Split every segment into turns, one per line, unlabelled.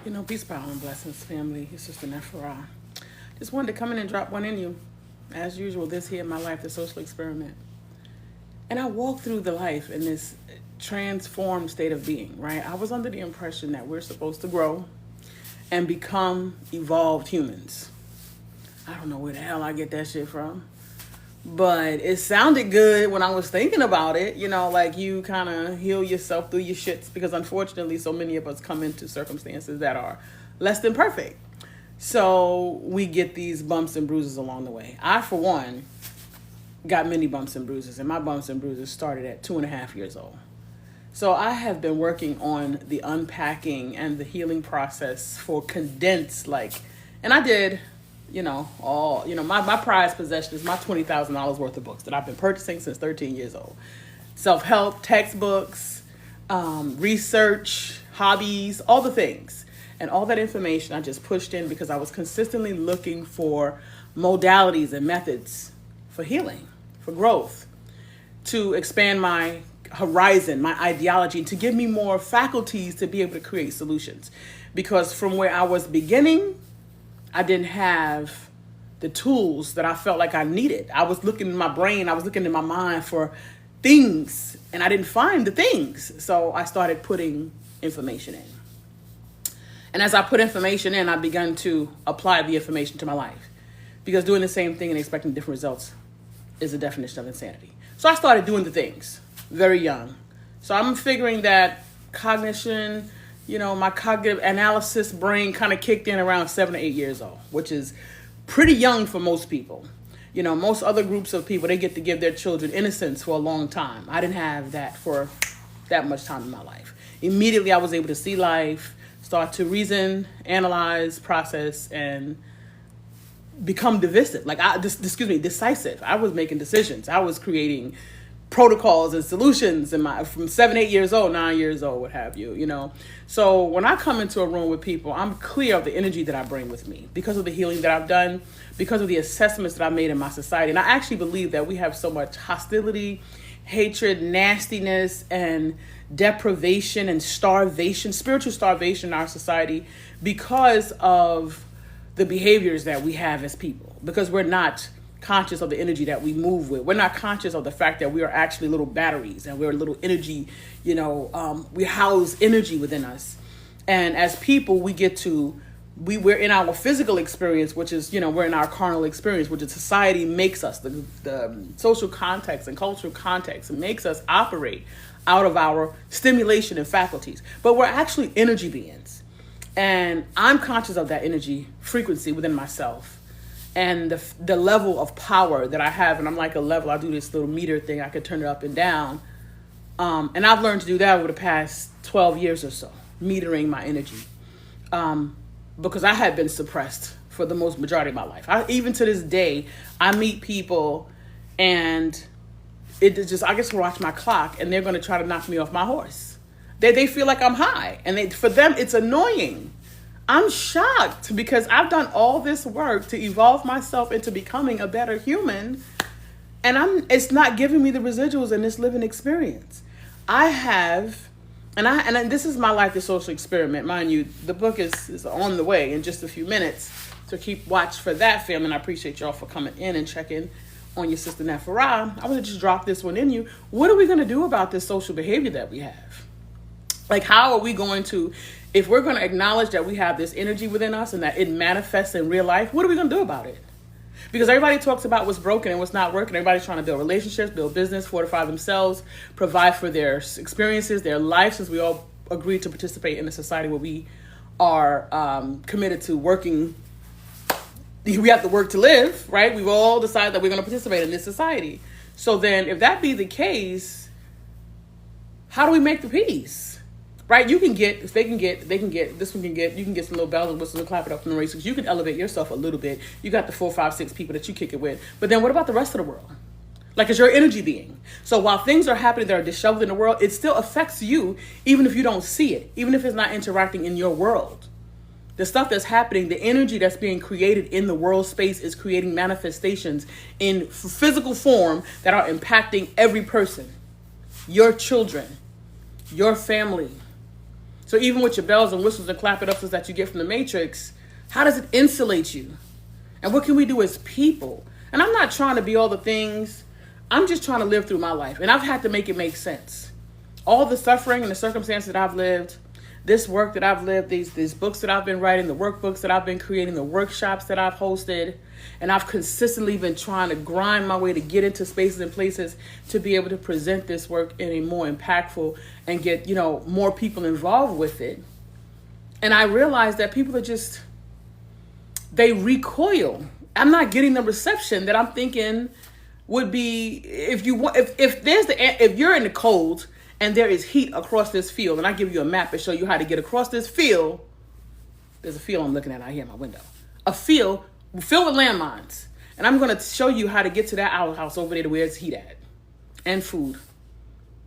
Peace, power, and blessings, family. It's Sister Nephra. Just wanted to come in and drop one in you. As usual, this here in my life, the social experiment. And I walked through the life in this transformed state of being, right? I was under the impression that we're supposed to grow and become evolved humans. I don't know where the hell I get that shit from. But it sounded good when I was thinking about it, like you kind of heal yourself through your shits, because unfortunately so many of us come into circumstances that are less than perfect. So we get these bumps and bruises along the way. I, for one, got many bumps and bruises, and my bumps and bruises started at 2.5 years old. So I have been working on the unpacking and the healing process for condensed, and I did... my prized possession is my $20,000 worth of books that I've been purchasing since 13 years old. Self-help, textbooks, research, hobbies, all the things. And all that information I just pushed in because I was consistently looking for modalities and methods for healing, for growth, to expand my horizon, my ideology, to give me more faculties to be able to create solutions. Because from where I was beginning, I didn't have the tools that I felt like I needed. I was looking in my brain, I was looking in my mind for things, and I didn't find the things. So I started putting information in. And as I put information in, I began to apply the information to my life. Because doing the same thing and expecting different results is a definition of insanity. So I started doing the things very young. So I'm figuring that cognition, my cognitive analysis brain kind of kicked in around 7 or 8 years old, which is pretty young for most people. Most other groups of people, they get to give their children innocence for a long time. I didn't have that for that much time in my life. Immediately, I was able to see life, start to reason, analyze, process, and become decisive. Decisive. I was making decisions. I was creating protocols and solutions from 7, 8 years old, 9 years old, what have you, So when I come into a room with people, I'm clear of the energy that I bring with me because of the healing that I've done, because of the assessments that I made in my society. And I actually believe that we have so much hostility, hatred, nastiness, and deprivation and starvation, spiritual starvation in our society because of the behaviors that we have as people, because we're not conscious of the energy that we move with. We're not conscious of the fact that we are actually little batteries and we're little energy, we house energy within us. And as people, we're in our physical experience, which is, we're in our carnal experience, which is society makes us, the social context and cultural context makes us operate out of our stimulation and faculties. But we're actually energy beings. And I'm conscious of that energy frequency within myself. And the level of power that I have, and I'm like a level, I do this little meter thing, I could turn it up and down. And I've learned to do that over the past 12 years or so, metering my energy. Because I had been suppressed for the most majority of my life. Even to this day, I meet people and it is just, I get to watch my clock and they're going to try to knock me off my horse. They feel like I'm high, and for them, it's annoying. I'm shocked because I've done all this work to evolve myself into becoming a better human, and it's not giving me the residuals in this living experience. I have, and this is my life, the social experiment. Mind you, the book is on the way in just a few minutes, so keep watch for that, family. And I appreciate y'all for coming in and checking on your sister Nephra. I want to just drop this one in you. What are we going to do about this social behavior that we have? How are we going to, if we're going to acknowledge that we have this energy within us and that it manifests in real life, what are we going to do about it? Because everybody talks about what's broken and what's not working. Everybody's trying to build relationships, build business, fortify themselves, provide for their experiences, their life, since we all agree to participate in a society where we are committed to working. We have to work to live, right? We've all decided that we're going to participate in this society. So then if that be the case, how do we make the peace? Right? You can get, if they can get, this one can get, you can get some little bells and whistles and clap it up from the races. You can elevate yourself a little bit. You got the 4, 5, 6 people that you kick it with. But then what about the rest of the world? It's your energy being. So while things are happening that are disheveled in the world, it still affects you, even if you don't see it, even if it's not interacting in your world. The stuff that's happening, the energy that's being created in the world space is creating manifestations in physical form that are impacting every person, your children, your family, So even with your bells and whistles and clap it ups that you get from the Matrix, how does it insulate you? And what can we do as people? And I'm not trying to be all the things. I'm just trying to live through my life. And I've had to make it make sense. All the suffering and the circumstances that I've lived, this work that I've lived, these books that I've been writing, the workbooks that I've been creating, the workshops that I've hosted, and I've consistently been trying to grind my way to get into spaces and places to be able to present this work in a more impactful and get, more people involved with it. And I realized that people are just, they recoil. I'm not getting the reception that I'm thinking would be if you're in the cold and there is heat across this field, and I give you a map and show you how to get across this field. There's a field I'm looking at out here in my window. A field filled with landmines. And I'm going to show you how to get to that outhouse over there to where it's heat at. And food.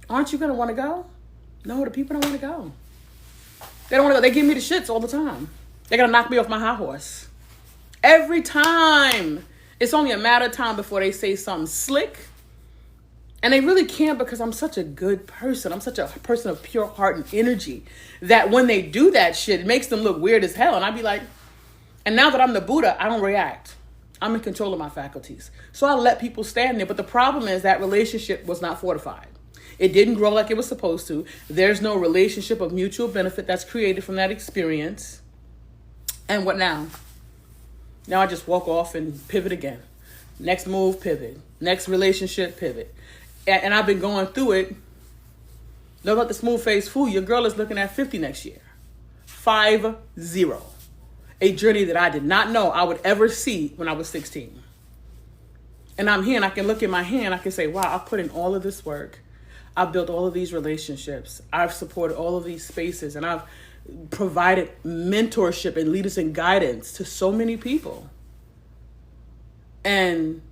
Aren't you going to want to go? No, the people don't want to go. They don't want to go. They give me the shits all the time. They're going to knock me off my high horse. Every time. It's only a matter of time before they say something slick. And they really can't, because I'm such a good person. I'm such a person of pure heart and energy that when they do that shit, it makes them look weird as hell. And I'd be like, and now that I'm the Buddha, I don't react. I'm in control of my faculties. So I let people stand there. But the problem is that relationship was not fortified. It didn't grow like it was supposed to. There's no relationship of mutual benefit that's created from that experience. And what now? Now I just walk off and pivot again. Next move, pivot. Next relationship, pivot. And I've been going through it. Don't let the smooth face fool you. Your girl is looking at 50 next year. 50. A journey that I did not know I would ever see when I was 16. And I'm here and I can look at my hand. I can say, wow, I've put in all of this work. I've built all of these relationships. I've supported all of these spaces. And I've provided mentorship and leadership and guidance to so many people. And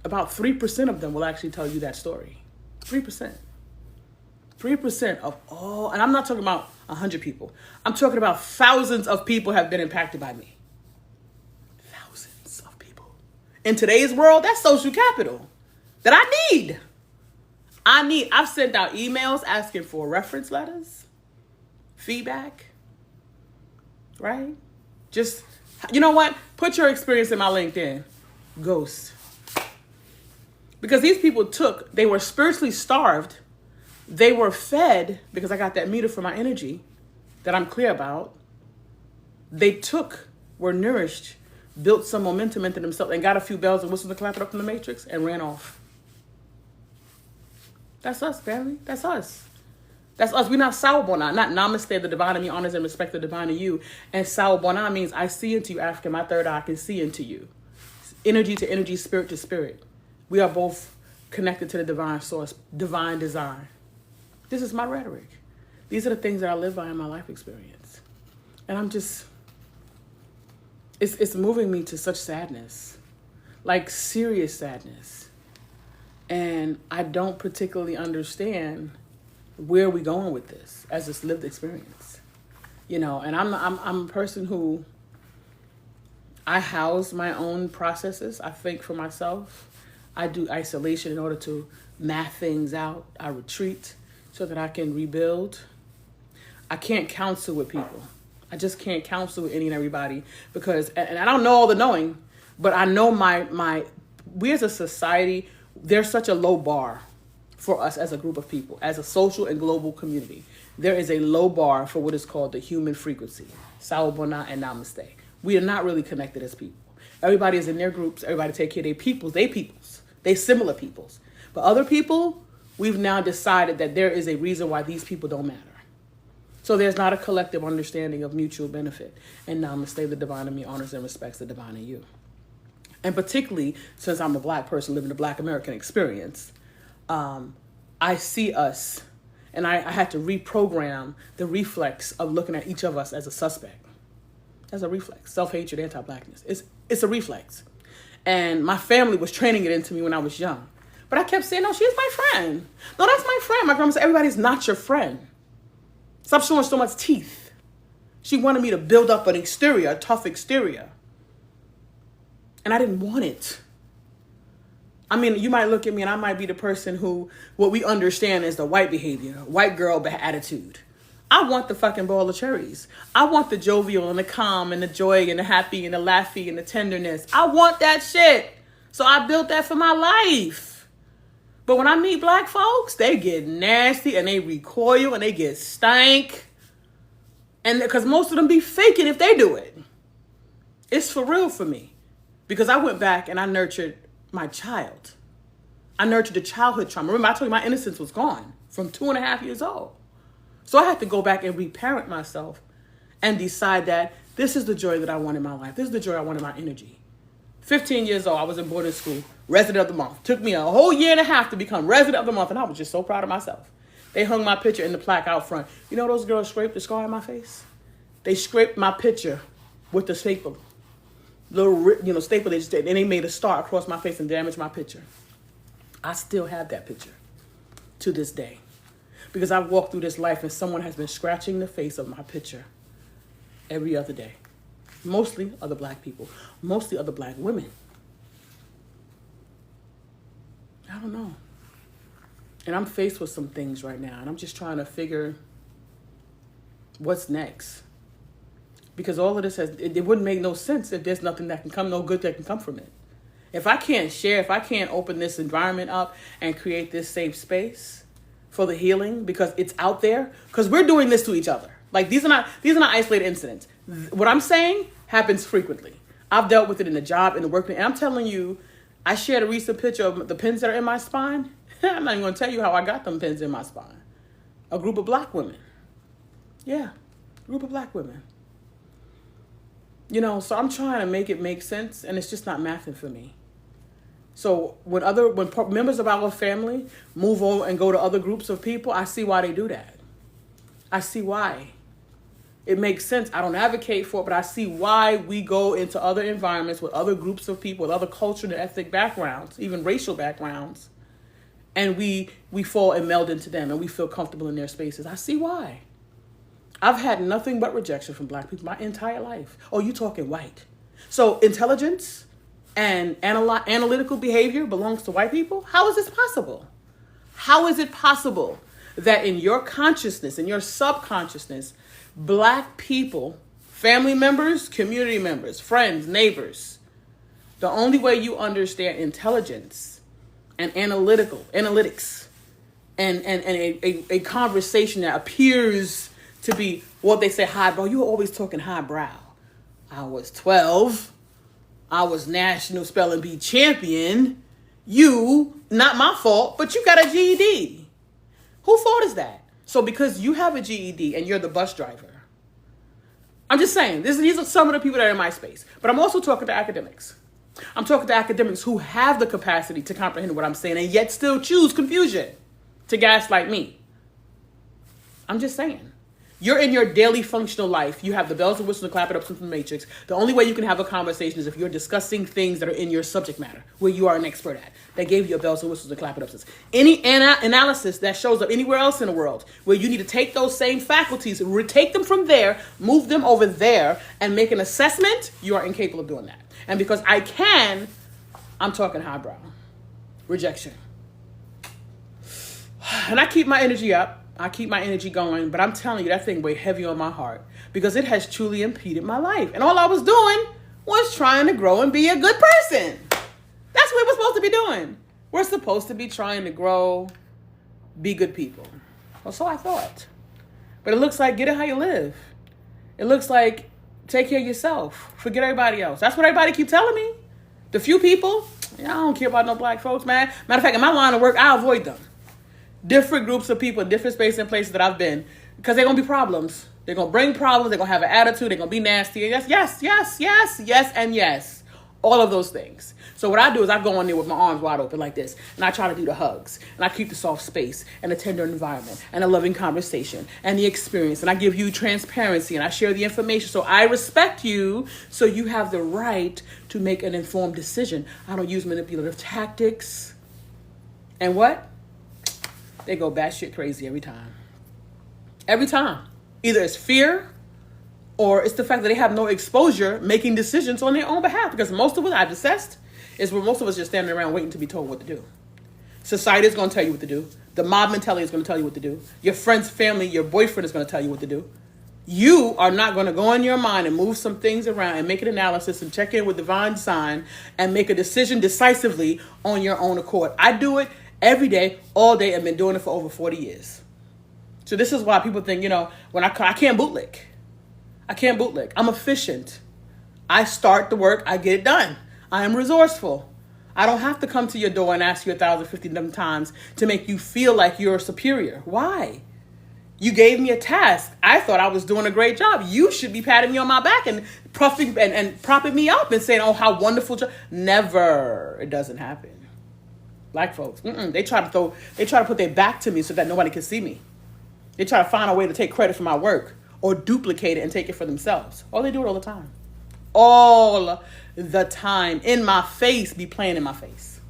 about 3% of them will actually tell you that story. 3%. 3% of all, and I'm not talking about 100 people. I'm talking about thousands of people have been impacted by me. Thousands of people. In today's world, that's social capital that I need. I've sent out emails asking for reference letters, feedback, right? Just, you know what? Put your experience in my LinkedIn. Ghost. Because these people they were spiritually starved. They were fed, because I got that meter for my energy that I'm clear about. They were nourished, built some momentum into themselves, and got a few bells and whistles to clap it up from the Matrix and ran off. That's us, family. That's us. That's us. We're not Sawubona, not Namaste, the divine in me honors and respect the divine in you. And Sawubona means I see into you, African. My third eye can see into you. Energy to energy, spirit to spirit. We are both connected to the divine source, divine design. This is my rhetoric. These are the things that I live by in my life experience. And I'm just, it's moving me to such sadness, like serious sadness. And I don't particularly understand where we're going with this as this lived experience. And I'm a person who, I house my own processes. I think for myself. I do isolation in order to math things out. I retreat so that I can rebuild. I can't counsel with people. I just can't counsel with any and everybody because, and I don't know all the knowing, but I know we as a society, there's such a low bar for us as a group of people, as a social and global community. There is a low bar for what is called the human frequency, Sawubona and Namaste. We are not really connected as people. Everybody is in their groups. Everybody take care of their peoples. They similar peoples. But other people, we've now decided that there is a reason why these people don't matter. So there's not a collective understanding of mutual benefit. And Namaste, the divine in me honors and respects the divine in you. And particularly since I'm a Black person living the Black American experience, I see us, and I had to reprogram the reflex of looking at each of us as a suspect. As a reflex, self-hatred, anti-Blackness. It's a reflex. And my family was training it into me when I was young. But I kept saying, no, she's my friend. No, that's my friend. My grandma said, everybody's not your friend. Stop showing so much teeth. She wanted me to build up an exterior, a tough exterior. And I didn't want it. I mean, you might look at me and I might be the person who, what we understand is the white behavior, white girl attitude. I want the fucking bowl of cherries. I want the jovial and the calm and the joy and the happy and the laughy and the tenderness. I want that shit. So I built that for my life. But when I meet black folks, they get nasty and they recoil and they get stank. And because most of them be faking if they do it. It's for real for me. Because I went back and I nurtured my child. I nurtured the childhood trauma. Remember, I told you my innocence was gone from 2.5 years old. So I had to go back and reparent myself and decide that this is the joy that I want in my life. This is the joy I want in my energy. 15 years old, I was in boarding school, resident of the month. Took me a whole year and a half to become resident of the month, and I was just so proud of myself. They hung my picture in the plaque out front. You know those girls scraped the scar on my face? They scraped my picture with the staple. Little, staple they just did, and they made a star across my face and damaged my picture. I still have that picture to this day. Because I've walked through this life and someone has been scratching the face of my picture every other day. Mostly other black people. Mostly other black women. I don't know. And I'm faced with some things right now. And I'm just trying to figure what's next. Because all of this it wouldn't make no sense if there's nothing that can come, no good that can come from it. If I can't share, if I can't open this environment up and create this safe space for the healing, because it's out there, because we're doing this to each other. Like these are not isolated incidents. What I'm saying happens frequently. I've dealt with it in the job, in the workplace, and I'm telling you, I shared a recent picture of the pins that are in my spine. I'm not even going to tell you how I got them pins in my spine. A group of black women. Yeah, a group of black women. So I'm trying to make it make sense, and it's just not mathing for me. So when members of our family move on and go to other groups of people, I see why they do that. I see why. It makes sense. I don't advocate for it, but I see why we go into other environments with other groups of people, with other cultural and ethnic backgrounds, even racial backgrounds, and we fall and meld into them, and we feel comfortable in their spaces. I see why. I've had nothing but rejection from black people my entire life. Oh, you talking white. So intelligence and analytical behavior belongs to white people? How is this possible? How is it possible that in your consciousness, in your subconsciousness, black people, family members, community members, friends, neighbors, the only way you understand intelligence and analytics and a conversation that appears to be what they say highbrow. You were always talking highbrow. I was 12. I was national spelling bee champion. You, not my fault, but you got a GED. Whose fault is that? So because you have a GED and you're the bus driver, I'm just saying, these are some of the people that are in my space. But I'm also talking to academics. I'm talking to academics who have the capacity to comprehend what I'm saying and yet still choose confusion to gaslight me. I'm just saying. You're in your daily functional life. You have the bells and whistles and clap it up from the matrix. The only way you can have a conversation is if you're discussing things that are in your subject matter, where you are an expert at. That gave you your bells and whistles and clap it up. Any analysis that shows up anywhere else in the world, where you need to take those same faculties, retake them from there, move them over there, and make an assessment, you are incapable of doing that. And because I can, I'm talking highbrow. Rejection. And I keep my energy up. I keep my energy going, but I'm telling you, that thing weighed heavy on my heart because it has truly impeded my life. And all I was doing was trying to grow and be a good person. That's what we're supposed to be doing. We're supposed to be trying to grow, be good people. Well, so I thought. But it looks like get it how you live. It looks like take care of yourself. Forget everybody else. That's what everybody keep telling me. The few people, I don't care about no black folks, man. Matter of fact, in my line of work, I avoid them. Different groups of people, different spaces and places that I've been, because they're going to be problems. They're going to bring problems. They're going to have an attitude. They're going to be nasty. Yes, and yes. All of those things. So what I do is I go on there with my arms wide open like this, and I try to do the hugs, and I keep the soft space, and a tender environment, and a loving conversation, and the experience, and I give you transparency, and I share the information. So I respect you, so you have the right to make an informed decision. I don't use manipulative tactics. And what? They go batshit crazy every time. Every time. Either it's fear or it's the fact that they have no exposure making decisions on their own behalf. Because most of us, I've assessed, is where most of us just standing around waiting to be told what to do. Society is going to tell you what to do. The mob mentality is going to tell you what to do. Your friend's family, your boyfriend is going to tell you what to do. You are not going to go in your mind and move some things around and make an analysis and check in with divine sign and make a decision decisively on your own accord. I do it every day, all day, and been doing it for over 40 years. So this is why people think, when I can't bootleg. I can't bootleg. I'm efficient. I start the work. I get it done. I am resourceful. I don't have to come to your door and ask you 1,050 times to make you feel like you're superior. Why? You gave me a task. I thought I was doing a great job. You should be patting me on my back and propping me up and saying, oh, how wonderful job. Never. It doesn't happen. Black folks, they try to put their back to me so that nobody can see me. They try to find a way to take credit for my work or duplicate it and take it for themselves. Oh, they do it all the time. All the time. In my face, be playing in my face.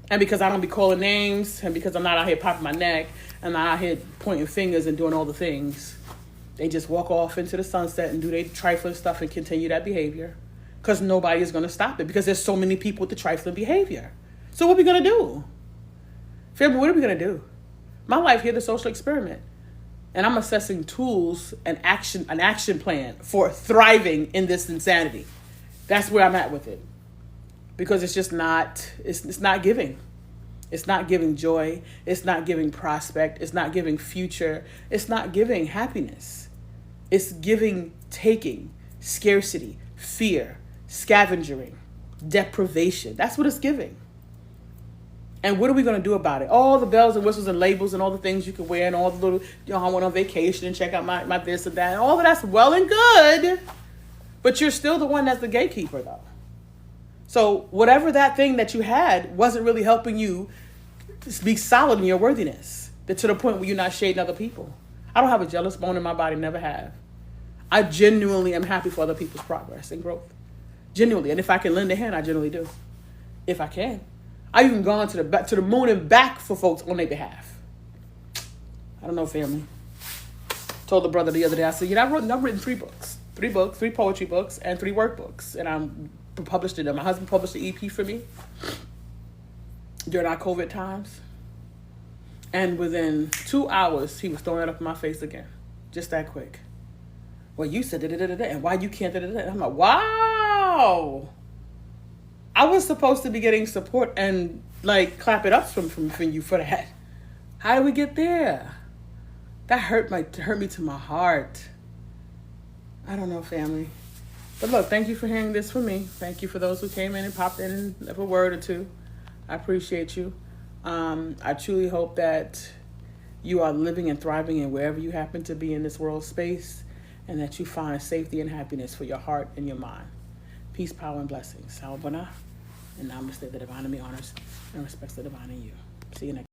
And because I don't be calling names, and because I'm not out here popping my neck, and not out here pointing fingers and doing all the things, they just walk off into the sunset and do their trifling stuff and continue that behavior. Because nobody is going to stop it. Because there's so many people with the trifling behavior. So what are we going to do? Family, what are we going to do? My life here, the social experiment. And I'm assessing tools and an action plan for thriving in this insanity. That's where I'm at with it. Because it's just not, it's not giving. It's not giving joy. It's not giving prospect. It's not giving future. It's not giving happiness. It's giving taking, scarcity, fear, scavenging, deprivation. That's what it's giving. And what are we going to do about it? All the bells and whistles and labels and all the things you can wear and all the little, I went on vacation and check out my this and that. And all of that's well and good. But you're still the one that's the gatekeeper, though. So whatever that thing that you had wasn't really helping you be solid in your worthiness. To the point where you're not shading other people. I don't have a jealous bone in my body, never have. I genuinely am happy for other people's progress and growth. Genuinely. And if I can lend a hand, I generally do. If I can. I've even gone to the moon and back for folks on their behalf. I don't know, family. Told the brother the other day, I said, I've written 3 books. 3 books, 3 poetry books, and 3 workbooks. And I'm published it. My husband published the EP for me during our COVID times. And within 2 hours, he was throwing it up in my face again. Just that quick. Well, you said da-da-da-da-da, and why you can't da-da-da-da? I'm like, wow. I was supposed to be getting support and clap it up from you for that. How did we get there? That hurt me to my heart. I don't know, family. But look, thank you for hearing this from me. Thank you for those who came in and popped in and left a word or two. I appreciate you. I truly hope that you are living and thriving in wherever you happen to be in this world space, and that you find safety and happiness for your heart and your mind. Peace, power, and blessings. Salvana, and namaste. The divine in me honors and respects the divine in you. See you next.